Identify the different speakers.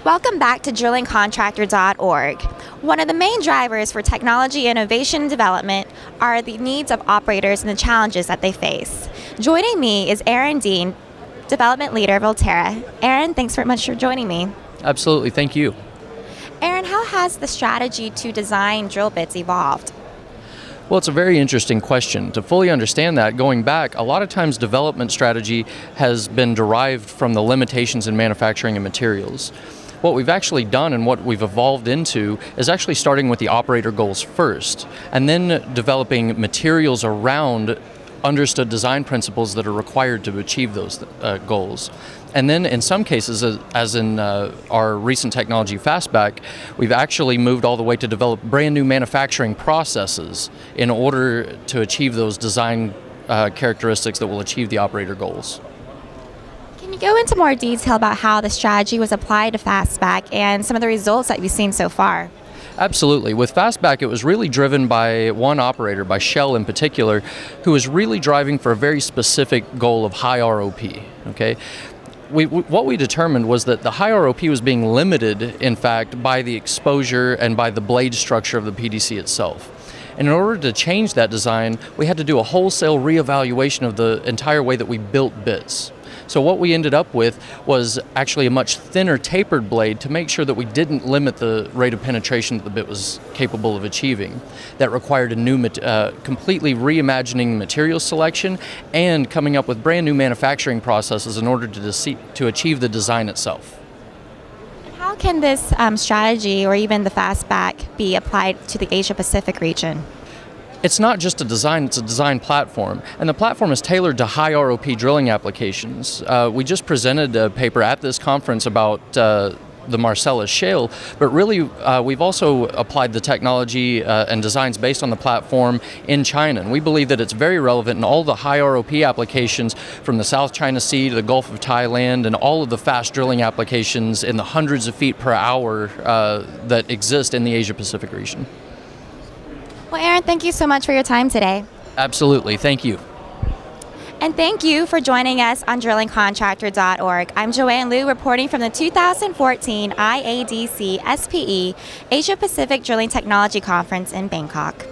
Speaker 1: Welcome back to drillingcontractor.org. One of the main drivers for technology innovation and development are the needs of operators and the challenges that they face. Joining me is Aaron Dean, Development Leader of Ulterra. Aaron, thanks very much for joining me.
Speaker 2: Absolutely, thank you.
Speaker 1: Aaron, how has the strategy to design drill bits evolved?
Speaker 2: Well, it's a very interesting question. To fully understand that, going back, a lot of times development strategy has been derived from the limitations in manufacturing and materials. What we've actually done and what we've evolved into is actually starting with the operator goals first, and then developing materials around understood design principles that are required to achieve those goals. And then in some cases, as in our recent technology Fastback, we've actually moved all the way to develop brand new manufacturing processes in order to achieve those design characteristics that will achieve the operator goals.
Speaker 1: Can you go into more detail about how the strategy was applied to Fastback and some of the results that you've seen so far?
Speaker 2: Absolutely. With Fastback, it was really driven by one operator, by Shell in particular, who was really driving for a very specific goal of High-ROP. Okay? What we determined was that the High-ROP was being limited, in fact, by the exposure and by the blade structure of the PDC itself. And in order to change that design, we had to do a wholesale reevaluation of the entire way that we built bits. So what we ended up with was actually a much thinner tapered blade to make sure that we didn't limit the rate of penetration that the bit was capable of achieving. That required a new, completely reimagining material selection and coming up with brand new manufacturing processes in order to achieve the design itself.
Speaker 1: How can this strategy or even the Fastback be applied to the Asia Pacific region?
Speaker 2: It's not just a design, it's a design platform. And the platform is tailored to High-ROP drilling applications. We just presented a paper at this conference about the Marcellus Shale, but really we've also applied the technology and designs based on the platform in China. And we believe that it's very relevant in all the High-ROP applications from the South China Sea to the Gulf of Thailand and all of the fast drilling applications in the hundreds of feet per hour that exist in the Asia Pacific region.
Speaker 1: Well, Aaron, thank you so much for your time today.
Speaker 2: Absolutely, thank you.
Speaker 1: And thank you for joining us on drillingcontractor.org. I'm Joanne Liu reporting from the 2014 IADC SPE Asia Pacific Drilling Technology Conference in Bangkok.